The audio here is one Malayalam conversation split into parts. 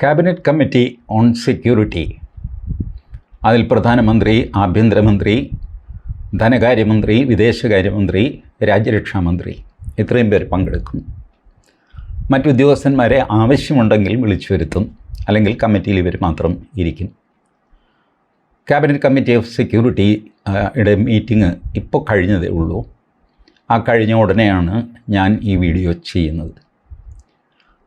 ക്യാബിനറ്റ് കമ്മിറ്റി ഓൺ സെക്യൂരിറ്റി, അതിൽ പ്രധാനമന്ത്രി, ആഭ്യന്തരമന്ത്രി, ധനകാര്യമന്ത്രി, വിദേശകാര്യമന്ത്രി, രാജ്യരക്ഷാമന്ത്രി ഇത്രയും പേർ പങ്കെടുക്കുന്നു. മറ്റുദ്യോഗസ്ഥന്മാരെ ആവശ്യമുണ്ടെങ്കിൽ വിളിച്ചു വരുത്തും, അല്ലെങ്കിൽ കമ്മിറ്റിയിൽ ഇവർ മാത്രം ഇരിക്കും. ക്യാബിനറ്റ് കമ്മിറ്റി ഓഫ് സെക്യൂരിറ്റിയുടെ മീറ്റിംഗ് ഇപ്പോൾ കഴിഞ്ഞതേ ഉള്ളൂ. ആ കഴിഞ്ഞ ഉടനെയാണ് ഞാൻ ഈ വീഡിയോ ചെയ്യുന്നത്.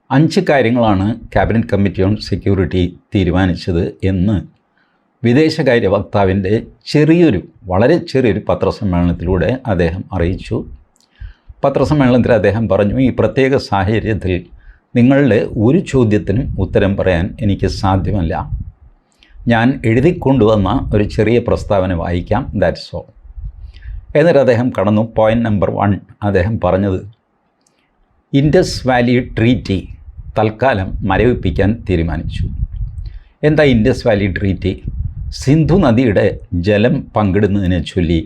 5 കാര്യങ്ങളാണ് ക്യാബിനറ്റ് കമ്മിറ്റി ഓൺ സെക്യൂരിറ്റി തീരുമാനിച്ചത് എന്ന് വിദേശകാര്യ വക്താവിൻ്റെ വളരെ ചെറിയൊരു പത്രസമ്മേളനത്തിലൂടെ അദ്ദേഹം അറിയിച്ചു. പത്രസമ്മേളനത്തിൽ അദ്ദേഹം പറഞ്ഞു, ഈ പ്രത്യേക സാഹചര്യത്തിൽ നിങ്ങളുടെ ഒരു ചോദ്യത്തിനും ഉത്തരം പറയാൻ എനിക്ക് സാധ്യമല്ല. ഞാൻ എഴുതിക്കൊണ്ടുവന്ന ഒരു ചെറിയ പ്രസ്താവന വായിക്കാം, ദാറ്റ്സ് ഓൾ. എന്നിട്ട് അദ്ദേഹം കടന്നു. പോയിൻ്റ് നമ്പർ 1 അദ്ദേഹം പറഞ്ഞത്, ഇൻഡസ് വാലി ട്രീറ്റി തൽക്കാലം മരവിപ്പിക്കാൻ തീരുമാനിച്ചു. എന്താ ഇൻഡസ് വാലി ട്രീറ്റി? സിന്ധു നദിയുടെ ജലം പങ്കിടുന്നതിനെ ചൊല്ലി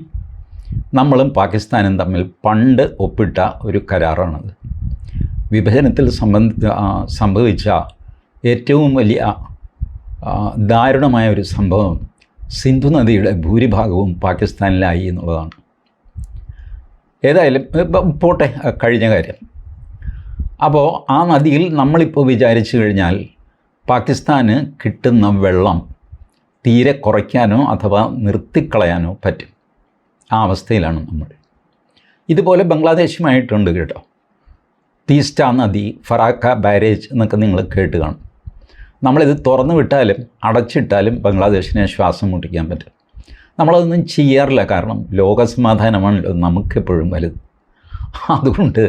നമ്മളും പാകിസ്ഥാനും തമ്മിൽ പണ്ട് ഒപ്പിട്ട ഒരു കരാറാണത്. വിഭജനത്തിൽ സംഭവിച്ച ഏറ്റവും വലിയ ദാരുണമായ ഒരു സംഭവം സിന്ധു നദിയുടെ ഭൂരിഭാഗവും പാകിസ്ഥാനിലായി എന്നുള്ളതാണ്. ഏതായാലും പോട്ടെ, കഴിഞ്ഞ കാര്യം. അപ്പോൾ ആ നദിയിൽ നമ്മളിപ്പോൾ വിചാരിച്ചു കഴിഞ്ഞാൽ പാകിസ്ഥാന് കിട്ടുന്ന വെള്ളം തീരെ കുറയ്ക്കാനോ അഥവാ നിർത്തിക്കളയാനോ പറ്റും. ആ അവസ്ഥയിലാണ് നമ്മൾ. ഇതുപോലെ ബംഗ്ലാദേശുമായിട്ടുണ്ട് കേട്ടോ. തീസ്റ്റ നദി, ഫറാക്ക ബാരേജ് എന്നൊക്കെ നിങ്ങൾ കേട്ട് കാണും. നമ്മളിത് തുറന്നു വിട്ടാലും അടച്ചിട്ടാലും ബംഗ്ലാദേശിനെ ശ്വാസം മുട്ടിക്കാൻ പറ്റും. നമ്മളതൊന്നും ചെയ്യാറില്ല, കാരണം ലോകസമാധാനമാണല്ലോ നമുക്കെപ്പോഴും വലുത്. അതുകൊണ്ട്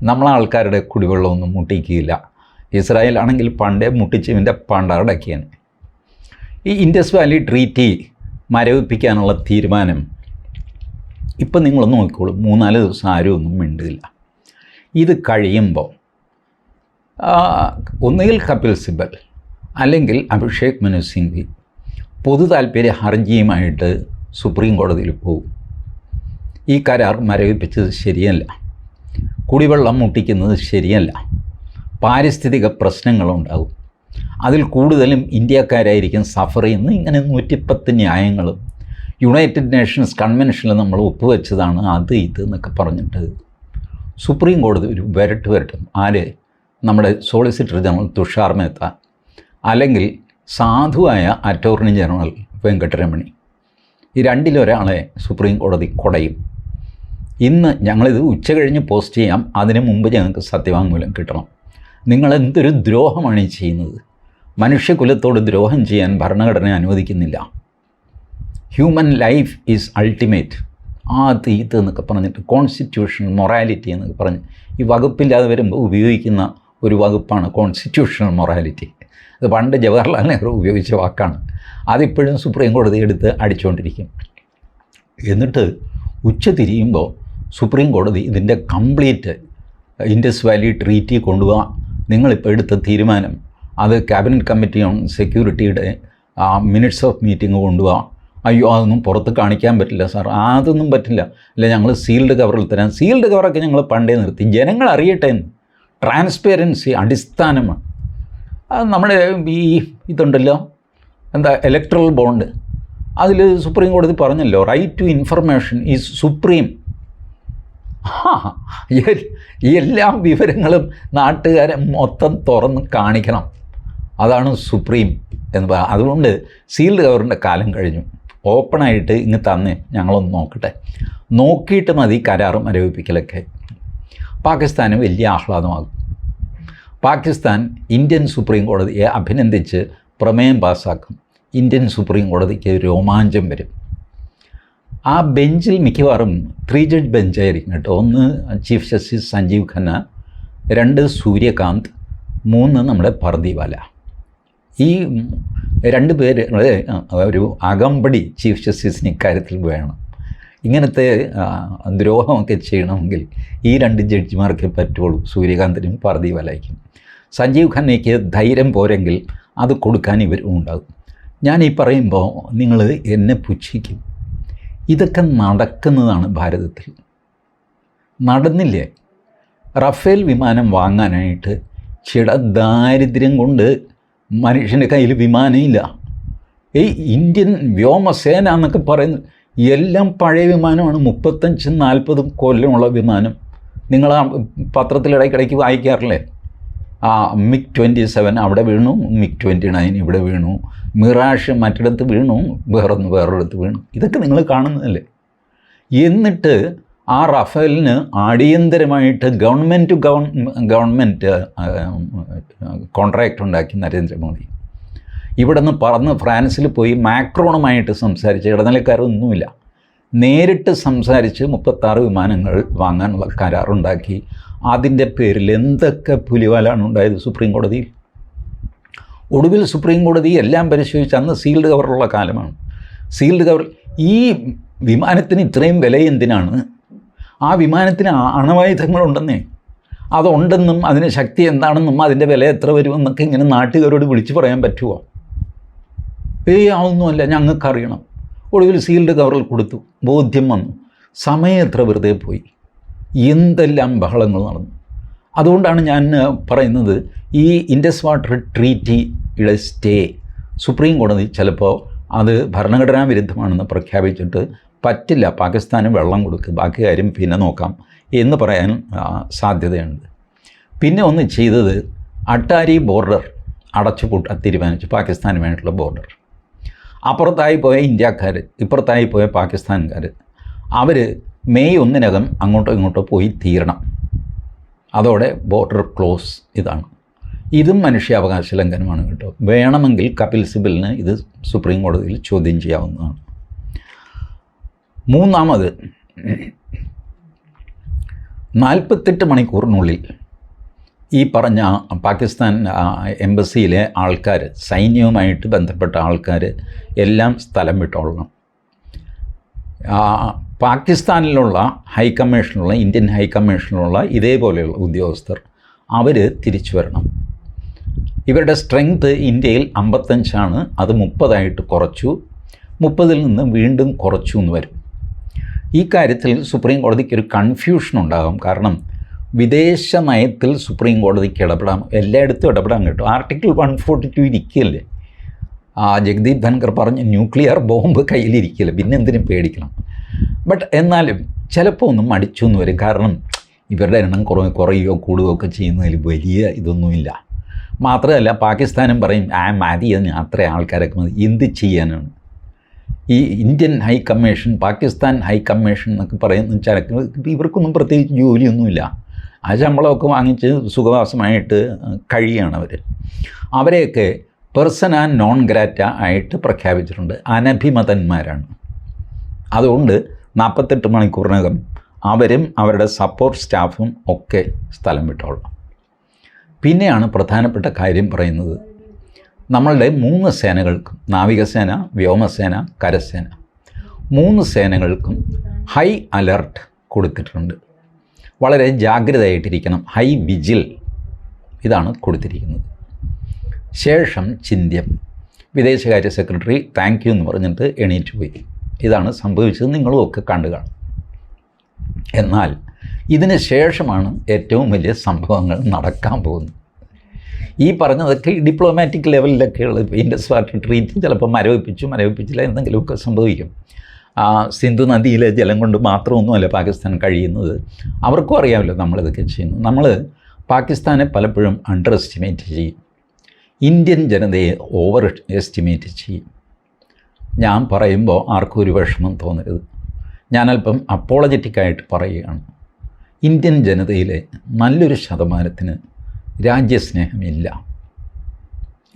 നമ്മളാൾക്കാരുടെ കുടിവെള്ളമൊന്നും മുട്ടിക്കുകയില്ല. ഇസ്രായേൽ ആണെങ്കിൽ പണ്ടേ മുട്ടിച്ചതിൻ്റെ പണ്ടടക്കിയാണ്. ഈ ഇൻഡസ് വാലി ട്രീറ്റി മരവിപ്പിക്കാനുള്ള തീരുമാനം ഇപ്പം നിങ്ങളൊന്ന് നോക്കിക്കോളൂ. 3-4 ദിവസം ആരും ഒന്നും മിണ്ടില്ല. ഇത് കഴിയുമ്പോൾ ഒന്നുകിൽ കപിൽ സിബൽ അല്ലെങ്കിൽ അഭിഷേക് മനു സിംഗ്വി പൊതു താൽപ്പര്യ ഹർജിയുമായിട്ട് സുപ്രീം കോടതിയിൽ പോകും. ഈ കരാർ മരവിപ്പിച്ചത് ശരിയല്ല, കുടിവെള്ളം മുട്ടിക്കുന്നത് ശരിയല്ല, പാരിസ്ഥിതിക പ്രശ്നങ്ങളുണ്ടാകും, അതിൽ കൂടുതലും ഇന്ത്യക്കാരായിരിക്കും സഫർ ചെയ്യുന്നത്. ഇങ്ങനെ 110 ന്യായങ്ങളും യുണൈറ്റഡ് നേഷൻസ് കൺവെൻഷനിൽ നമ്മൾ ഒപ്പുവെച്ചതാണ്, അത് ഇത് എന്നൊക്കെ പറഞ്ഞിട്ട് സുപ്രീം കോടതി ഒരു വരട്ടും. ആര്? നമ്മുടെ സോളിസിറ്റർ ജനറൽ തുഷാർ മേത്ത, അല്ലെങ്കിൽ സാധുവായ അറ്റോർണി ജനറൽ വെങ്കട്ടരമണി. ഈ രണ്ടിലൊരാളെ സുപ്രീം കോടതി കൊടയും. ഇന്ന് ഞങ്ങളിത് ഉച്ച കഴിഞ്ഞ് പോസ്റ്റ് ചെയ്യാം, അതിന് മുമ്പ് ഞങ്ങൾക്ക് സത്യവാങ്മൂലം കിട്ടണം. നിങ്ങളെന്തൊരു ദ്രോഹമാണ് ഈ ചെയ്യുന്നത്. മനുഷ്യകുലത്തോട് ദ്രോഹം ചെയ്യാൻ ഭരണഘടന അനുവദിക്കുന്നില്ല. Human life is ultimate. അത് ഇത് എന്നൊക്കെ പറഞ്ഞിട്ട് കോൺസ്റ്റിറ്റ്യൂഷണൽ മൊറാലിറ്റി എന്നൊക്കെ പറഞ്ഞ് ഈ വകുപ്പില്ലാതെ വരുമ്പോൾ ഉപയോഗിക്കുന്ന ഒരു വകുപ്പാണ് കോൺസ്റ്റിറ്റ്യൂഷണൽ മൊറാലിറ്റി. അത് പണ്ട് ജവഹർലാൽ നെഹ്റു ഉപയോഗിച്ച വാക്കാണ്. അതിപ്പോഴും സുപ്രീം കോടതി എടുത്ത് അടിച്ചുകൊണ്ടിരിക്കും. എന്നിട്ട് ഉച്ച തിരിയുമ്പോൾ സുപ്രീം കോടതി ഇതിൻ്റെ കംപ്ലീറ്റ് ഇൻഡസ് വാലി ട്രീറ്റി കൊണ്ടുപോകാൻ നിങ്ങളിപ്പോൾ എടുത്ത തീരുമാനം അത് ക്യാബിനറ്റ് കമ്മിറ്റി ഓൺ സെക്യൂരിറ്റിയുടെ മിനിറ്റ്സ് ഓഫ് മീറ്റിംഗ് കൊണ്ടുപോകാം. അയ്യോ, അതൊന്നും പുറത്ത് കാണിക്കാൻ പറ്റില്ല സാർ, അതൊന്നും പറ്റില്ല, അല്ല ഞങ്ങൾ സീൽഡ് കവറിൽ തരാം. സീൽഡ് കവറൊക്കെ ഞങ്ങൾ പണ്ടേ നിർത്തി, ജനങ്ങൾ അറിയട്ടെ എന്ന്. ട്രാൻസ്പെറൻസി അടിസ്ഥാനമാണ്. അത് നമ്മുടെ ഈ ഇതുണ്ടല്ലോ, എന്താ ഇലക്ട്രൽ ബോണ്ട്, അതിൽ സുപ്രീം കോടതി പറഞ്ഞല്ലോ, right to information is supreme. എല്ലാ വിവരങ്ങളും നാട്ടുകാരെ മൊത്തം തുറന്ന് കാണിക്കണം, അതാണ് സുപ്രീം എന്ന് പറയുക. അതുകൊണ്ട് സീൽഡ് കവറിൻ്റെ കാലം കഴിഞ്ഞു. ഓപ്പണായിട്ട് ഇങ്ങ് തന്നെ ഞങ്ങളൊന്ന് നോക്കട്ടെ, നോക്കിയിട്ട് മതി കരാർ മരവിപ്പിക്കലൊക്കെ. പാകിസ്ഥാന് വലിയ ആഹ്ലാദമാകും. പാകിസ്ഥാൻ ഇന്ത്യൻ സുപ്രീം കോടതിയെ അഭിനന്ദിച്ച് പ്രമേയം പാസ്സാക്കും. ഇന്ത്യൻ സുപ്രീം കോടതിക്ക് രോമാഞ്ചം വരും. ആ ബെഞ്ചിൽ മിക്കവാറും 3 ജഡ്ജ് ബെഞ്ചായിരിക്കും കേട്ടോ. 1 ചീഫ് ജസ്റ്റിസ് സഞ്ജീവ് ഖന്ന, 2 സൂര്യകാന്ത്, 3 നമ്മുടെ പർദിവാല. ഈ 2 പേര് ഒരു അകമ്പടി ചീഫ് ജസ്റ്റിസിന് ഇക്കാര്യത്തിൽ വേണം. ഇങ്ങനത്തെ ദ്രോഹമൊക്കെ ചെയ്യണമെങ്കിൽ ഈ 2 ജഡ്ജിമാർക്കേ പറ്റുള്ളൂ, സൂര്യകാന്തിനും പർദിവാലയ്ക്കും. സഞ്ജീവ് ഖന്നയ്ക്ക് ധൈര്യം പോരെങ്കിൽ അത് കൊടുക്കാൻ ഇവരും ഉണ്ടാകും. ഞാനീ പറയുമ്പോൾ നിങ്ങൾ എന്നെ പുച്ഛിക്കും. ഇതൊക്കെ നടക്കുന്നതാണ് ഭാരതത്തിൽ. നടന്നില്ലേ? റഫേൽ വിമാനം വാങ്ങാനായിട്ട് ദാരിദ്ര്യം കൊണ്ട് മനുഷ്യൻ്റെ കയ്യിൽ വിമാനമില്ല. ഈ ഇന്ത്യൻ വ്യോമസേന എന്നൊക്കെ പറയുന്നത് എല്ലാം പഴയ വിമാനമാണ്. 35-40 കൊല്ലമുള്ള വിമാനം. നിങ്ങൾ ആ പത്രത്തിൽ ഇടയ്ക്കിടയ്ക്ക് വായിക്കാറില്ലേ? MiG-27 അവിടെ വീണു, MiG-29 ഇവിടെ വീണു, മിറാഷ് മറ്റിടത്ത് വീണു, വേറൊരിടത്ത് വീണു. ഇതൊക്കെ നിങ്ങൾ കാണുന്നതല്ലേ? എന്നിട്ട് ആ റഫേലിന് അടിയന്തരമായിട്ട് ഗവൺമെൻറ് കോൺട്രാക്റ്റ് ഉണ്ടാക്കി നരേന്ദ്രമോദി. ഇവിടെ നിന്ന് പറന്ന് ഫ്രാൻസിൽ പോയി മാക്രോണുമായിട്ട് സംസാരിച്ച്, ഇടനിലക്കാരൊന്നുമില്ല, നേരിട്ട് സംസാരിച്ച് 36 വിമാനങ്ങൾ വാങ്ങാനുള്ള കരാറുണ്ടാക്കി. അതിൻ്റെ പേരിൽ എന്തൊക്കെ പുലിവാലാണ് ഉണ്ടായത് സുപ്രീം കോടതിയിൽ. ഒടുവിൽ സുപ്രീം കോടതി എല്ലാം പരിശോധിച്ച്, അന്ന് സീൽഡ് കവറുള്ള കാലമാണ്. സീൽഡ് കവർ, ഈ വിമാനത്തിന് ഇത്രയും വില എന്തിനാണ്? ആ വിമാനത്തിന് അണവായുധങ്ങളുണ്ടെന്നേ, അതുണ്ടെന്നും അതിന് ശക്തി എന്താണെന്നും അതിൻ്റെ വില എത്ര വരുമെന്നൊക്കെ ഇങ്ങനെ നാട്ടുകാരോട് വിളിച്ച് പറയാൻ പറ്റുമോ? അതൊന്നുമല്ല, ഞങ്ങൾക്കറിയണം. ഒടുവിൽ സീൽഡ് കവറിൽ കൊടുത്തു, ബോധ്യം വന്നു. സമയം എത്ര വെറുതെ പോയി, എന്തെല്ലാം ബഹളങ്ങൾ നടന്നു. അതുകൊണ്ടാണ് ഞാൻ പറയുന്നത്, ഈ ഇൻഡസ് വാട്ടർ ട്രീറ്റിയുടെ സ്റ്റേ സുപ്രീം കോടതി ചിലപ്പോൾ അത് ഭരണഘടനാ വിരുദ്ധമാണെന്ന് പ്രഖ്യാപിച്ചിട്ട് പറ്റില്ല, പാകിസ്ഥാന് വെള്ളം കൊടുക്കുക, ബാക്കി കാര്യം പിന്നെ നോക്കാം എന്ന് പറയാൻ സാധ്യതയുണ്ട്. പിന്നെ ഒന്ന് ചെയ്തത്, അട്ടാരി ബോർഡർ അടച്ചുപൂട്ടാൻ തീരുമാനിച്ചു, പാകിസ്ഥാനുമായിട്ടുള്ള ബോർഡർ. അപ്പുറത്തായി പോയ ഇന്ത്യക്കാർ, ഇപ്പുറത്തായി പോയ പാകിസ്ഥാൻകാർ, അവർ മെയ് 1 അങ്ങോട്ടോ ഇങ്ങോട്ടോ പോയി തീരണം. അതോടെ ബോർഡർ ക്ലോസ്. ഇതും മനുഷ്യാവകാശ ലംഘനമാണ് കേട്ടോ. വേണമെങ്കിൽ കപിൽ സിബലിന് ഇത് സുപ്രീം കോടതിയിൽ ചോദ്യം ചെയ്യാവുന്നതാണ്. മൂന്നാമത്, 48 മണിക്കൂറിനുള്ളിൽ ഈ പറഞ്ഞ പാകിസ്ഥാൻ എംബസിയിലെ ആൾക്കാർ, സൈന്യവുമായിട്ട് ബന്ധപ്പെട്ട ആൾക്കാർ എല്ലാം സ്ഥലം വിട്ടോളണം. പാകിസ്ഥാനിലുള്ള ഹൈക്കമ്മീഷനിലുള്ള, ഇന്ത്യൻ ഹൈക്കമ്മീഷനിലുള്ള ഇതേപോലെയുള്ള ഉദ്യോഗസ്ഥർ അവർ തിരിച്ചു വരണം. ഇവരുടെ സ്ട്രെങ്ത് ഇന്ത്യയിൽ 55 അത് 30 കുറച്ചു, 30 നിന്ന് വീണ്ടും കുറച്ചു എന്ന് വരും. ഈ കാര്യത്തിൽ സുപ്രീം കോടതിക്ക് ഒരു കൺഫ്യൂഷൻ ഉണ്ടാകും. കാരണം വിദേശ നയത്തിൽ സുപ്രീം കോടതിക്ക് ഇടപെടാം, എല്ലായിടത്തും ഇടപെടാൻ കേട്ടോ. ആർട്ടിക്കിൾ 142 ഇരിക്കുകയല്ലേ. ജഗദീപ് ധൻഖർ പറഞ്ഞ് ന്യൂക്ലിയർ ബോംബ് കയ്യിലിരിക്കില്ല, പിന്നെ എന്തിനും പേടിക്കണം. ബട്ട് എന്നാലും ചിലപ്പോൾ ഒന്നും മടിച്ചു എന്ന് വരും. കാരണം ഇവരുടെ എണ്ണം കുറയുകയോ കൂടുകയോ ഒക്കെ ചെയ്യുന്നതിൽ വലിയ ഇതൊന്നുമില്ല. മാത്രമല്ല പാകിസ്ഥാനും പറയും മതി, അതിന് അത്ര ആൾക്കാരൊക്കെ മതി. എന്ത് ചെയ്യാനാണ് ഈ ഇന്ത്യൻ ഹൈക്കമ്മീഷൻ, പാകിസ്ഥാൻ ഹൈക്കമ്മീഷൻ എന്നൊക്കെ പറയുന്ന ചരക്ക്, ഇവർക്കൊന്നും പ്രത്യേകിച്ച് ജോലിയൊന്നുമില്ല. ആ ശമ്പളമൊക്കെ വാങ്ങിച്ച് സുഖവാസമായിട്ട് കഴിയുകയാണ് അവർ. അവരെയൊക്കെ പെർസണ നോൺ ഗ്രാറ്റ ആയിട്ട് പ്രഖ്യാപിച്ചിട്ടുണ്ട്, അനഭിമതന്മാരാണ്. അതുകൊണ്ട് 48 മണിക്കൂറിനകം അവരും അവരുടെ സപ്പോർട്ട് സ്റ്റാഫും ഒക്കെ സ്ഥലം വിട്ടോളാം. പിന്നെയാണ് പ്രധാനപ്പെട്ട കാര്യം പറയുന്നത്, നമ്മളുടെ 3 സേനകൾക്കും, നാവികസേന, വ്യോമസേന, കരസേന, 3 സേനകൾക്കും ഹൈ അലർട്ട് കൊടുത്തിട്ടുണ്ട്. വളരെ ജാഗ്രതയായിട്ടിരിക്കണം, ഹൈ വിജിൽ, ഇതാണ് കൊടുത്തിരിക്കുന്നത്. ശേഷം ചിന്ത്യം, വിദേശകാര്യ സെക്രട്ടറി താങ്ക് യു എന്ന് പറഞ്ഞിട്ട് എണീറ്റ് പോയി. ഇതാണ് സംഭവിച്ചത്, നിങ്ങളും ഒക്കെ കണ്ടു കാണും. എന്നാൽ ഇതിന് ശേഷമാണ് ഏറ്റവും വലിയ സംഭവങ്ങൾ നടക്കാൻ പോകുന്നത്. ഈ പറഞ്ഞതൊക്കെ ഡിപ്ലോമാറ്റിക് ലെവലിലൊക്കെയുള്ള, ഇൻഡസ് വാട്ടർ ട്രീറ്റ് ചിലപ്പോൾ മരവിപ്പിച്ചില്ല, എന്തെങ്കിലുമൊക്കെ സംഭവിക്കും. സിന്ധു നദിയിലെ ജലം കൊണ്ട് മാത്രമൊന്നുമല്ല പാകിസ്ഥാൻ കഴിയുന്നത്. അവർക്കും അറിയാമല്ലോ നമ്മളിതൊക്കെ ചെയ്യുന്നു. നമ്മൾ പാകിസ്ഥാനെ പലപ്പോഴും അണ്ടർ എസ്റ്റിമേറ്റ് ചെയ്യും, ഇന്ത്യൻ ജനതയെ ഓവർ എസ്റ്റിമേറ്റ് ചെയ്യും. ഞാൻ പറയുമ്പോൾ ആർക്കും ഒരു വിഷമം തോന്നരുത്, ഞാനല്പം അപ്പോളജറ്റിക്കായിട്ട് പറയുകയാണ്. ഇന്ത്യൻ ജനതയിലെ നല്ലൊരു ശതമാനത്തിന് രാജ്യസ്നേഹമില്ല.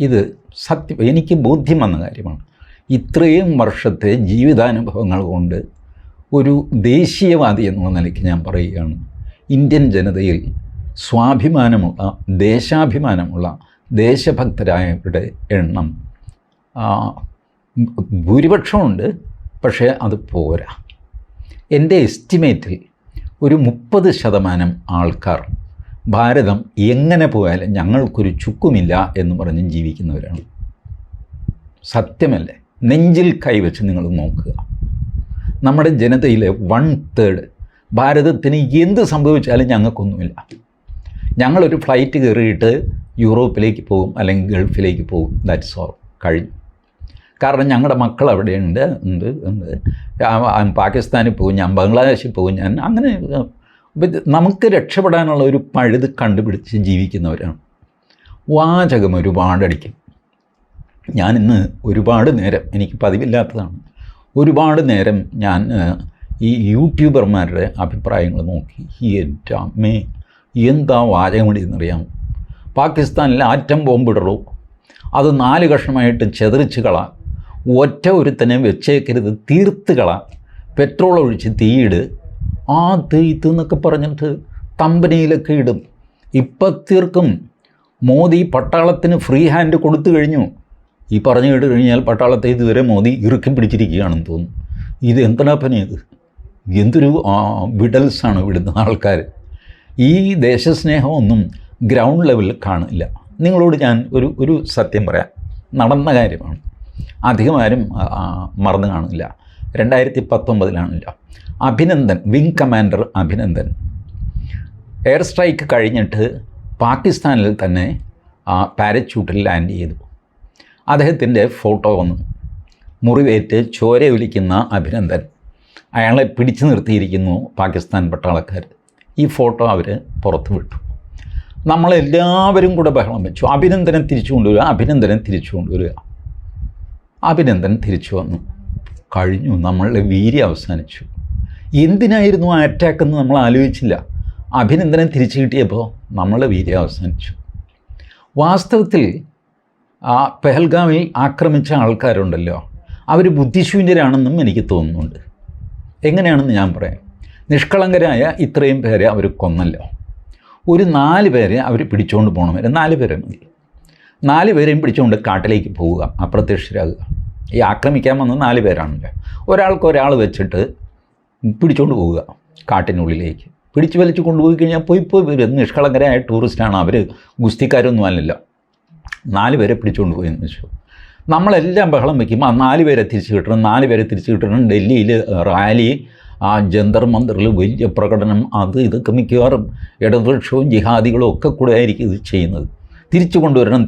ഇത് സത്യം, എനിക്ക് ബോധ്യം വന്ന കാര്യമാണ്. ഇത്രയും വർഷത്തെ ജീവിതാനുഭവങ്ങൾ കൊണ്ട് ഒരു ദേശീയവാദി എന്നുള്ള നിലയ്ക്ക് ഞാൻ പറയുകയാണ്, ഇന്ത്യൻ ജനതയിൽ സ്വാഭിമാനമുള്ള, ദേശാഭിമാനമുള്ള, ദേശഭക്തരായവരുടെ എണ്ണം ഭൂരിപക്ഷമുണ്ട്, പക്ഷേ അത് പോരാ. എൻ്റെ എസ്റ്റിമേറ്റിൽ ഒരു 30% ആൾക്കാർ ഭാരതം എങ്ങനെ പോയാലും ഞങ്ങൾക്കൊരു ചുക്കുമില്ല എന്ന് പറഞ്ഞ് ജീവിക്കുന്നവരാണ്. സത്യമല്ലേ? നെഞ്ചിൽ കൈവച്ച് നിങ്ങൾ നോക്കുക. നമ്മുടെ ജനതയിലെ 1/3 ഭാരതത്തിന് എന്ത് സംഭവിച്ചാലും ഞങ്ങൾക്കൊന്നുമില്ല. ഞങ്ങളൊരു ഫ്ലൈറ്റ് കയറിയിട്ട് യൂറോപ്പിലേക്ക് പോകും, അല്ലെങ്കിൽ ഗൾഫിലേക്ക് പോകും. ദാറ്റ്സ് ഓൾ, കഴിഞ്ഞു. കാരണം ഞങ്ങളുടെ മക്കൾ അവിടെയുണ്ട്, പാകിസ്ഥാനിൽ പോകും, ഞാൻ ബംഗ്ലാദേശിൽ പോകും, ഞാൻ അങ്ങനെ നമുക്ക് രക്ഷപ്പെടാനുള്ള ഒരു പഴുത് കണ്ടുപിടിച്ച് ജീവിക്കുന്നവരാണ്. വാചകം ഒരുപാടടിക്കും. ഞാനിന്ന് ഒരുപാട് നേരം, എനിക്ക് പതിവില്ലാത്തതാണ്, ഒരുപാട് നേരം ഞാൻ ഈ യൂട്യൂബർമാരുടെ അഭിപ്രായങ്ങൾ നോക്കി. എൻ്റെ അമ്മേ, എന്താ വാചകമിടിയെന്നറിയാമോ? പാകിസ്ഥാനിൽ ആറ്റം ബോംബിടറോ, അത് 4 കഷ്ണമായിട്ട് ചെതറിച്ച് കളാം, ഒറ്റ ഒരുത്തനെ വെച്ചേക്കരുത്, തീർത്ത് കളാം, പെട്രോൾ ഒഴിച്ച് തീയിട്, ഇതെന്നൊക്കെ പറഞ്ഞിട്ട് കമ്പനിയിലൊക്കെ ഇടും. ഇപ്പം തീർക്കും. മോദി പട്ടാളത്തിന് ഫ്രീ ഹാൻഡ് കൊടുത്തു കഴിഞ്ഞു. ഈ പറഞ്ഞു കേട്ട് കഴിഞ്ഞാൽ പട്ടാളത്തെ ഇതുവരെ മോദി ഇറുക്കി പിടിച്ചിരിക്കുകയാണെന്ന് തോന്നുന്നു. ഇത് എന്തിനാ പനിയത്? എന്തൊരു വിഡൽസാണ് ഇവിടുന്ന് ആൾക്കാർ. ഈ ദേശസ്നേഹമൊന്നും ഗ്രൗണ്ട് ലെവലിൽ കാണില്ല. നിങ്ങളോട് ഞാൻ ഒരു സത്യം പറയാം, നടന്ന കാര്യമാണ്, അധികം ആരും മറന്നു കാണില്ല. 2019 Abhinandan, wing commander Abhinandan air strike കഴിഞ്ഞിട്ട് പാകിസ്ഥാനിൽ തന്നെ പാരച്യൂട്ടിൽ ലാൻഡ് ചെയ്തു. അദ്ദേഹത്തിൻ്റെ ഫോട്ടോ വന്നു. മുറിവേറ്റ് ചോരയൊലിക്കുന്ന അഭിനന്ദൻ, അയാളെ പിടിച്ചു നിർത്തിയിരിക്കുന്നു പാകിസ്ഥാൻ പട്ടാളക്കാർ. ഈ ഫോട്ടോ അവർ പുറത്തു വിട്ടു. നമ്മളെല്ലാവരും കൂടെ ബഹളം വെച്ചു, അഭിനന്ദനെ തിരിച്ചു കൊണ്ടുവരിക, അഭിനന്ദനെ തിരിച്ചു കൊണ്ടുവരിക. അഭിനന്ദൻ തിരിച്ചു വന്നു, കഴിഞ്ഞു, നമ്മളുടെ വീര്യം അവസാനിച്ചു. എന്തിനായിരുന്നു ആ അറ്റാക്കെന്ന് നമ്മൾ ആലോചിച്ചില്ല. അഭിനന്ദനം തിരിച്ചു കിട്ടിയപ്പോൾ നമ്മളുടെ വീര്യം അവസാനിച്ചു. വാസ്തവത്തിൽ പെഹൽഗാമിൽ ആക്രമിച്ച ആൾക്കാരുണ്ടല്ലോ, അവർ ബുദ്ധിശൂന്യരാണെന്നും എനിക്ക് തോന്നുന്നുണ്ട്. എങ്ങനെയാണെന്ന് ഞാൻ പറയാം. നിഷ്കളങ്കരായ ഇത്രയും പേരെ അവർ കൊന്നല്ലോ. ഒരു 4 പേരെ അവർ പിടിച്ചുകൊണ്ട് പോകണവരെ, 4 പേരെ മതി. 4 പേരെയും പിടിച്ചുകൊണ്ട് കാട്ടിലേക്ക് പോവുക, അപ്രത്യക്ഷരാകുക. ഈ ആക്രമിക്കാൻ വന്ന 4 പേരാണല്ലോ. ഒരാൾ വെച്ചിട്ട് പിടിച്ചുകൊണ്ട് പോവുക കാട്ടിനുള്ളിലേക്ക്. പിടിച്ചു വലിച്ചു കൊണ്ടുപോയി കഴിഞ്ഞാൽ പോയി നിഷ്കളങ്കരായ ടൂറിസ്റ്റാണ്, അവർ ഗുസ്തിക്കാരൊന്നും അല്ലല്ലോ. 4 പേരെ പിടിച്ചുകൊണ്ട് പോയി എന്ന് വെച്ചു. നമ്മളെല്ലാം ബഹളം വയ്ക്കുമ്പോൾ 4 പേരെ തിരിച്ചു കിട്ടണം, 4 പേരെ തിരിച്ചു കിട്ടണം. ഡൽഹിയിൽ റാലി, ജന്തർ മന്ദറിൽ വലിയ പ്രകടനം, ഇതൊക്കെ മിക്കവാറും ഇടതുപക്ഷവും ജിഹാദികളും ഒക്കെ കൂടെ ആയിരിക്കും ഇത് ചെയ്യുന്നത്. തിരിച്ചു കൊണ്ടുവരണം.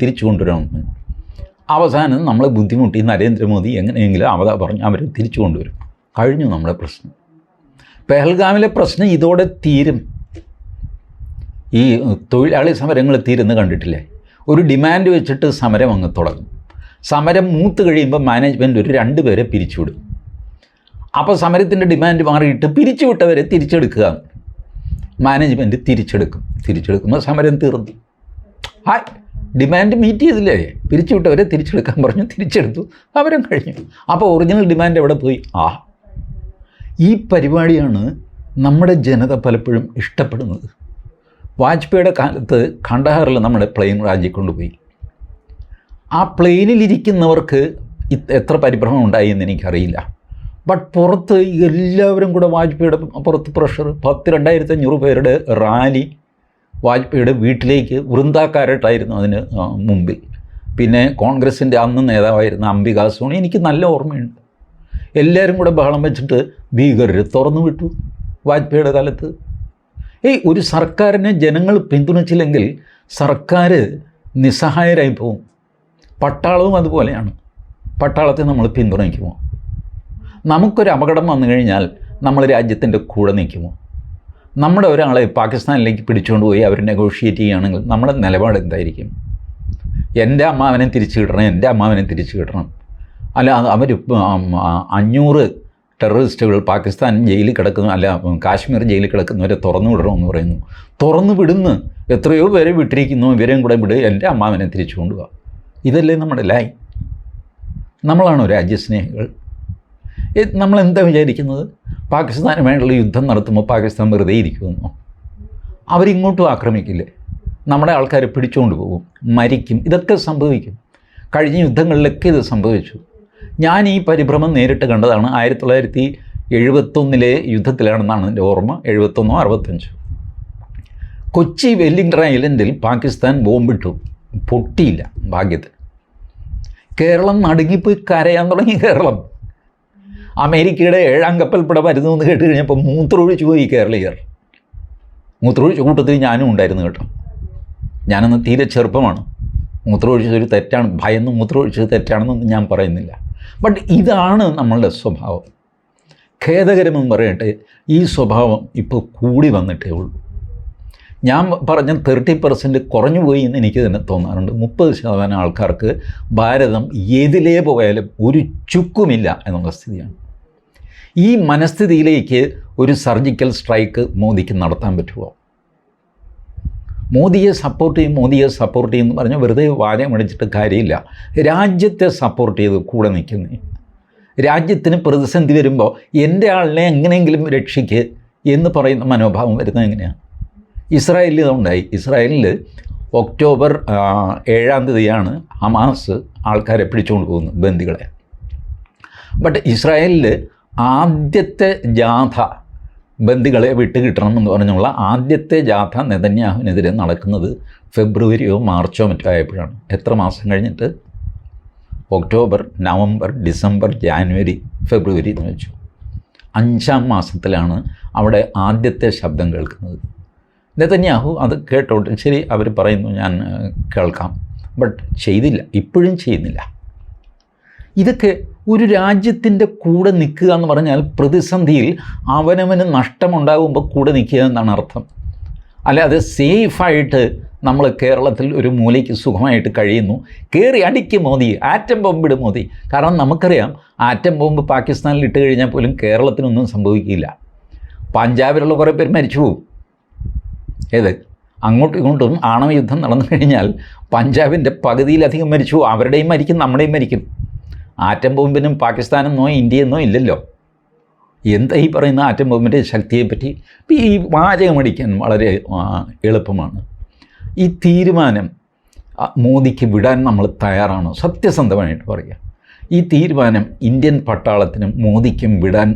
അവസാനം നമ്മളെ ബുദ്ധിമുട്ടി നരേന്ദ്രമോദി എങ്ങനെയെങ്കിലും പറഞ്ഞ് അവർ തിരിച്ചു കൊണ്ടുവരും. കഴിഞ്ഞു നമ്മുടെ പ്രശ്നം. പെഹൽഗാമിലെ പ്രശ്നം ഇതോടെ തീരും. ഈ തൊഴിലാളി സമരങ്ങൾ തീരുന്ന് കണ്ടിട്ടില്ലേ? ഒരു ഡിമാൻഡ് വെച്ചിട്ട് സമരം അങ്ങ് തുടങ്ങും. സമരം മൂത്ത് കഴിയുമ്പോൾ മാനേജ്മെൻറ്റ് ഒരു 2 പേരെ പിരിച്ചുവിടും. അപ്പോൾ സമരത്തിൻ്റെ ഡിമാൻഡ് മാറിയിട്ട് പിരിച്ചുവിട്ടവരെ തിരിച്ചെടുക്കുക. മാനേജ്മെൻറ്റ് തിരിച്ചെടുക്കുമ്പോൾ സമരം തീർന്നു. ഡിമാൻഡ് മീറ്റ് ചെയ്തില്ലേ? പിരിച്ചുവിട്ടവരെ തിരിച്ചെടുക്കാൻ പറഞ്ഞു, തിരിച്ചെടുത്തു, സമരം കഴിഞ്ഞു. അപ്പോൾ ഒറിജിനൽ ഡിമാൻഡ് എവിടെ പോയി? ഈ പരിപാടിയാണ് നമ്മുടെ ജനത പലപ്പോഴും ഇഷ്ടപ്പെടുന്നത്. വാജ്പേയിയുടെ കാലത്ത് കണ്ടഹാറിൽ നമ്മുടെ പ്ലെയിൻ രാജിക്കൊണ്ടുപോയി. ആ പ്ലെയിനിലിരിക്കുന്നവർക്ക് എത്ര പരിഭ്രമം ഉണ്ടായി എന്ന് എനിക്കറിയില്ല. ബട്ട് പുറത്ത് എല്ലാവരും കൂടെ വാജ്പേയിയുടെ പുറത്ത് പ്രഷർ. 2,500 പേരുടെ റാലി വാജ്പേയിയുടെ വീട്ടിലേക്ക് വൃന്ദാക്കാരായിട്ടായിരുന്നു അതിന് മുമ്പിൽ. പിന്നെ കോൺഗ്രസിൻ്റെ അന്ന് നേതാവായിരുന്ന അംബികാ സോണി, എനിക്ക് നല്ല ഓർമ്മയുണ്ട്. എല്ലാവരും കൂടെ ബഹളം വെച്ചിട്ട് ഭീകരർ തുറന്നു വിട്ടു വാജ്പേയിയുടെ കാലത്ത്. ഒരു സർക്കാരിനെ ജനങ്ങൾ പിന്തുണച്ചില്ലെങ്കിൽ സർക്കാർ നിസ്സഹായരായി പോകും. പട്ടാളവും അതുപോലെയാണ്. പട്ടാളത്തെ നമ്മൾ പിന്തുണയ്ക്കുമോ? നമുക്കൊരു അപകടം വന്നു കഴിഞ്ഞാൽ നമ്മൾ രാജ്യത്തിൻ്റെ കൂടെ നിൽക്കുമോ? നമ്മുടെ ഒരാളെ പാകിസ്ഥാനിലേക്ക് പിടിച്ചുകൊണ്ട് പോയി അവർ നെഗോഷിയേറ്റ് ചെയ്യുകയാണെങ്കിൽ നമ്മുടെ നിലപാട് എന്തായിരിക്കും? എൻ്റെ അമ്മാവനെ തിരിച്ചു കിട്ടണം. അല്ല, അവർ 500 ടെററിസ്റ്റുകൾ പാകിസ്ഥാൻ ജയിലിൽ കിടക്കുന്നു, അല്ല കാശ്മീർ ജയിലിൽ കിടക്കുന്നവരെ തുറന്നു വിടണമെന്ന് പറയുന്നു. തുറന്നു വിടുന്നു, എത്രയോ പേരെ വിട്ടിരിക്കുന്നു, ഇവരെയും കൂടെ വിട്, എൻ്റെ അമ്മാവനെ തിരിച്ചു കൊണ്ടുപോകുക. ഇതല്ലേ നമ്മുടെ ലൈൻ? നമ്മളാണോ രാജ്യസ്നേഹികൾ? നമ്മളെന്താ വിചാരിക്കുന്നത്? പാകിസ്ഥാനുമായിട്ടുള്ള യുദ്ധം നടത്തുമ്പോൾ പാകിസ്ഥാൻ വെറുതെ ഇരിക്കുമെന്നോ? അവരിങ്ങോട്ടും ആക്രമിക്കില്ലേ? നമ്മുടെ ആൾക്കാരെ പിടിച്ചുകൊണ്ട് പോകും, മരിക്കും, ഇതൊക്കെ സംഭവിക്കും. കഴിഞ്ഞ യുദ്ധങ്ങളിലൊക്കെ ഇത് സംഭവിച്ചു. ഞാൻ ഈ പരിഭ്രമം നേരിട്ട് കണ്ടതാണ്. 1971 യുദ്ധത്തിലാണെന്നാണ് എൻ്റെ ഓർമ്മ. 71 or 65. കൊച്ചി വെല്ലിംഗ്ടൺ ഐലൻഡിൽ പാകിസ്ഥാൻ ബോംബിട്ടു, പൊട്ടിയില്ല ഭാഗ്യത്തിൽ. കേരളം നടുങ്ങിപ്പോയി കരയാൻ തുടങ്ങി. കേരളം അമേരിക്കയുടെ 7ാം കപ്പൽപ്പട വരുന്നു എന്ന് കേട്ട് കഴിഞ്ഞപ്പോൾ മൂത്രമൊഴിച്ചു പോയി കേരളീയർ. മൂത്രമൊഴിച്ച കൂട്ടത്തിൽ ഞാനും ഉണ്ടായിരുന്നു കേട്ടോ. ഞാനന്ന് തീരെ ചെറുപ്പമാണ്. മൂത്രമൊഴിച്ചതൊരു തെറ്റാണ്, ഭയന്ന് മൂത്രമൊഴിച്ചത് തെറ്റാണെന്നൊന്നും ഞാൻ പറയുന്നില്ല. ബട്ട് ഇതാണ് നമ്മളുടെ സ്വഭാവം. ഖേദകരമെന്ന് പറയട്ടെ, ഈ സ്വഭാവം ഇപ്പോൾ കൂടി വന്നിട്ടേ ഉള്ളൂ. ഞാൻ പറഞ്ഞ 30% കുറഞ്ഞു പോയി എന്ന് എനിക്ക് തന്നെ തോന്നാറുണ്ട്. 30% ആൾക്കാർക്ക് ഭാരതം ഏതിലേ പോയാലും ഒരു ചുക്കുമില്ല എന്നുള്ള സ്ഥിതിയാണ്. ഈ മനസ്ഥിതിയിലേക്ക് ഒരു സർജിക്കൽ സ്ട്രൈക്ക് മോദിക്ക് നടത്താൻ പറ്റുമോ? മോദിയെ സപ്പോർട്ട് ചെയ്യും എന്ന് പറഞ്ഞാൽ വെറുതെ വാരം അടിച്ചിട്ട് കാര്യമില്ല. രാജ്യത്തെ സപ്പോർട്ട് ചെയ്ത് കൂടെ നിൽക്കുന്നേ. രാജ്യത്തിന് പ്രതിസന്ധി വരുമ്പോൾ എൻ്റെ ആളിനെ എങ്ങനെയെങ്കിലും രക്ഷിക്ക് എന്ന് പറയുന്ന മനോഭാവം വരുന്നത് എങ്ങനെയാണ്? ഇസ്രായേലിൽ ഇതുണ്ടായി. ഇസ്രായേലിൽ ഒക്ടോബർ 7 ഹമാസ് ആൾക്കാരെ പിടിച്ചുകൊണ്ട് പോകുന്നത്, ബന്ദികളെ. ബട്ട് ഇസ്രായേലിൽ ആദ്യത്തെ ജാഥ ബന്ദികളെ വിട്ടുകിട്ടണമെന്ന് പറഞ്ഞുള്ള ആദ്യത്തെ ജാഥ നെതന്യാഹുവിനെതിരെ നടക്കുന്നത് ഫെബ്രുവരിയോ മാർച്ചോ മറ്റോ ആയപ്പോഴാണ്. എത്ര മാസം കഴിഞ്ഞിട്ട്? ഒക്ടോബർ, നവംബർ, ഡിസംബർ, ജാനുവരി, ഫെബ്രുവരി എന്ന് വെച്ചു. 5-ാം മാസത്തിലാണ് അവിടെ ആദ്യത്തെ ശബ്ദം കേൾക്കുന്നത്. നെതന്യാഹു അത് കേട്ടോട്ട് ശരി, അവർ പറയുന്നു ഞാൻ കേൾക്കാം, ബട്ട് ചെയ്തില്ല, ഇപ്പോഴും ചെയ്യുന്നില്ല. ഇതൊക്കെ ഒരു രാജ്യത്തിൻ്റെ കൂടെ നിൽക്കുക എന്ന് പറഞ്ഞാൽ പ്രതിസന്ധിയിൽ അവനവന് നഷ്ടമുണ്ടാകുമ്പോൾ കൂടെ നിൽക്കുക എന്നാണ് അർത്ഥം. അല്ലാതെ സേഫായിട്ട് നമ്മൾ കേരളത്തിൽ ഒരു മൂലയ്ക്ക് സുഖമായിട്ട് കഴിയുന്നു, കയറി അടിക്ക് മോദി, ആറ്റം ബോംബിട് മോദി. കാരണം നമുക്കറിയാം ആറ്റം ബോംബ് പാകിസ്ഥാനിൽ ഇട്ട് കഴിഞ്ഞാൽ പോലും കേരളത്തിനൊന്നും സംഭവിക്കില്ല. പഞ്ചാബിലുള്ള കുറേ പേര് മരിച്ചു പോകും. അങ്ങോട്ടും ഇങ്ങോട്ടും ആണവ യുദ്ധം നടന്നു കഴിഞ്ഞാൽ പഞ്ചാബിൻ്റെ പകുതിയിലധികം മരിച്ചു. അവരുടെയും മരിക്കും, നമ്മുടെയും മരിക്കും. ആറ്റം ബോംബിനും പാകിസ്ഥാനെന്നോ ഇന്ത്യയെന്നോ ഇല്ലല്ലോ. എന്താ ഈ പറയുന്ന ആറ്റം ബോംബിൻ്റെ ശക്തിയെപ്പറ്റി? ഈ വാചകമടിക്കാൻ വളരെ എളുപ്പമാണ്. ഈ തീരുമാനം മോദിക്ക് വിടാൻ നമ്മൾ തയ്യാറാണോ? സത്യസന്ധമായിട്ട് പറയുക, ഈ തീരുമാനം ഇന്ത്യൻ പട്ടാളത്തിനും മോദിക്കും വിടാൻ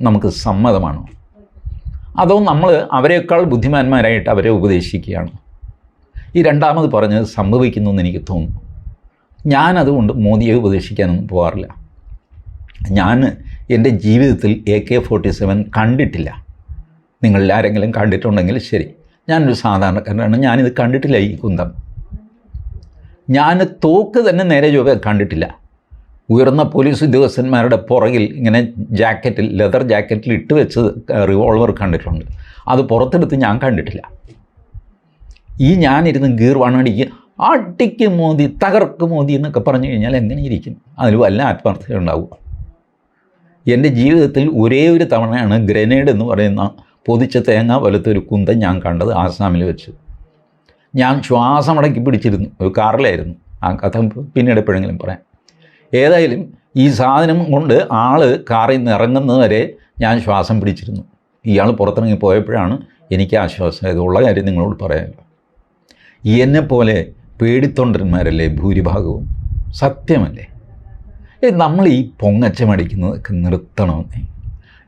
നമുക്ക് സമ്മതമാണോ? അതോ നമ്മൾ അവരെക്കാൾ ബുദ്ധിമാന്മാരായിട്ട് അവരെ ഉപദേശിക്കുകയാണ്? ഈ രണ്ടാമത് പറഞ്ഞത് സംഭവിക്കുന്നു എന്ന് എനിക്ക് തോന്നുന്നു. ഞാനതുകൊണ്ട് മോദിയെ ഉപദേശിക്കാനൊന്നും പോകാറില്ല. ഞാൻ എൻ്റെ ജീവിതത്തിൽ AK-47 കണ്ടിട്ടില്ല. നിങ്ങളിൽ ആരെങ്കിലും കണ്ടിട്ടുണ്ടെങ്കിൽ ശരി, ഞാനൊരു സാധാരണക്കാരനാണ്, ഞാനിത് കണ്ടിട്ടില്ല. ഈ കുന്തം ഞാൻ തോക്ക് തന്നെ നേരെ ചൊവ്വേ കണ്ടിട്ടില്ല. ഉയർന്ന പോലീസ് ഉദ്യോഗസ്ഥന്മാരുടെ പുറകിൽ ഇങ്ങനെ ജാക്കറ്റിൽ, ലെതർ ജാക്കറ്റിൽ ഇട്ട് വെച്ച് റിവോൾവർ കണ്ടിട്ടുണ്ട്. അത് പുറത്തെടുത്ത് ഞാൻ കണ്ടിട്ടില്ല. ഈ ഞാനിരുന്ന് ഗീർവാണടിക്ക് അടിക്ക് മോദി, തകർക്ക് മോദി എന്നൊക്കെ പറഞ്ഞു കഴിഞ്ഞാൽ എങ്ങനെ ഇരിക്കും? അതിൽ വല്ല ആത്മാർത്ഥത ഉണ്ടാവുക? എൻ്റെ ജീവിതത്തിൽ ഒരേ ഒരു തവണയാണ് ഗ്രനേഡ് എന്ന് പറയുന്ന പൊതിച്ച തേങ്ങ പോലത്തെ ഒരു കുന്തം ഞാൻ കണ്ടത് ആസാമിൽ വെച്ച്. ഞാൻ ശ്വാസമടക്കി പിടിച്ചിരുന്നു. ഒരു കാറിലായിരുന്നു. ആ കഥ പിന്നീട് എപ്പോഴെങ്കിലും പറയാം. ഏതായാലും ഈ സാധനം കൊണ്ട് ആൾ കാറിൽ നിന്ന് ഇറങ്ങുന്നത് വരെ ഞാൻ ശ്വാസം പിടിച്ചിരുന്നു. ഇയാൾ പുറത്തിറങ്ങി പോയപ്പോഴാണ് എനിക്ക് ആശ്വാസമായത്. ഉള്ള കാര്യം നിങ്ങളോട് പറയാമല്ലോ. എന്നെപ്പോലെ പേടിത്തൊണ്ടന്മാരല്ലേ ഭൂരിഭാഗവും? സത്യമല്ലേ? നമ്മൾ ഈ പൊങ്ങച്ചമടിക്കുന്നതൊക്കെ നിർത്തണമെന്നേ.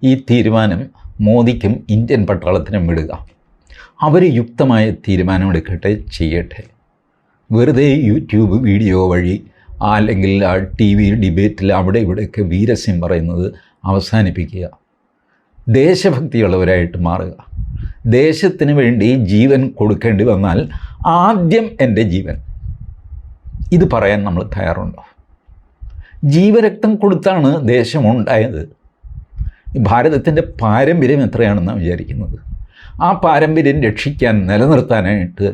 ഈ തീരുമാനം മോദിക്കും ഇന്ത്യൻ പട്ടാളത്തിനും വിടുക. അവർ യുക്തമായ തീരുമാനമെടുക്കട്ടെ, ചെയ്യട്ടെ. വെറുതെ യൂട്യൂബ് വീഡിയോ വഴി അല്ലെങ്കിൽ TV ഡിബേറ്റിൽ അവിടെ ഇവിടെയൊക്കെ വീരസ്യം പറയുന്നത് അവസാനിപ്പിക്കുക. ദേശഭക്തിയുള്ളവരായിട്ട് മാറുക. ദേശത്തിന് വേണ്ടി ജീവൻ കൊടുക്കേണ്ടി വന്നാൽ ആദ്യം എൻ്റെ ജീവൻ, ഇത് പറയാൻ നമ്മൾ തയ്യാറുണ്ടോ? ജീവരക്തം കൊടുത്താണ് ദേശമുണ്ടായത്. ഭാരതത്തിൻ്റെ പാരമ്പര്യം എത്രയാണെന്നാണ് വിചാരിക്കുന്നത്? ആ പാരമ്പര്യം രക്ഷിക്കാൻ, നിലനിർത്താനായിട്ട്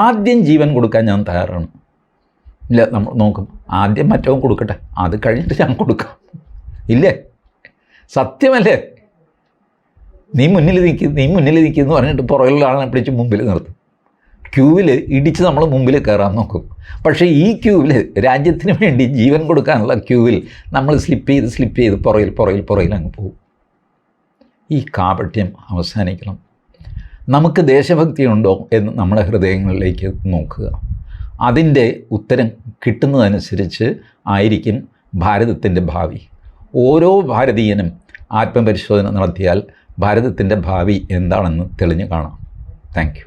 ആദ്യം ജീവൻ കൊടുക്കാൻ ഞാൻ തയ്യാറാണ്. ഇല്ല, നമ്മൾ നോക്കും, ആദ്യം മറ്റവൻ കൊടുക്കട്ടെ, അത് കഴിഞ്ഞിട്ട് ഞാൻ കൊടുക്കാം. ഇല്ലേ? സത്യമല്ലേ? നീ മുന്നിൽ നിൽക്കുമെന്ന് പറഞ്ഞിട്ട് പുറകിലുള്ള ആളെ പിടിച്ച് മുമ്പിൽ നിർത്തും. ക്യൂവിൽ ഇടിച്ച് നമ്മൾ മുമ്പിൽ കയറാൻ നോക്കും. പക്ഷേ ഈ ക്യൂവിൽ, രാജ്യത്തിന് വേണ്ടി ജീവൻ കൊടുക്കാനുള്ള ക്യൂവിൽ നമ്മൾ സ്ലിപ്പ് ചെയ്ത് പുറകിൽ അങ്ങ് പോകും. ഈ കാപട്യം അവസാനിക്കണം. നമുക്ക് ദേശഭക്തി ഉണ്ടോ എന്ന് നമ്മുടെ ഹൃദയങ്ങളിലേക്ക് നോക്കുക. അതിൻ്റെ ഉത്തരം കിട്ടുന്നതനുസരിച്ച് ആയിരിക്കും ഭാരതത്തിൻ്റെ ഭാവി. ഓരോ ഭാരതീയനും ആത്മപരിശോധന നടത്തിയാൽ ഭാരതത്തിൻ്റെ ഭാവി എന്താണെന്ന് തെളിഞ്ഞു കാണാം. Thank you.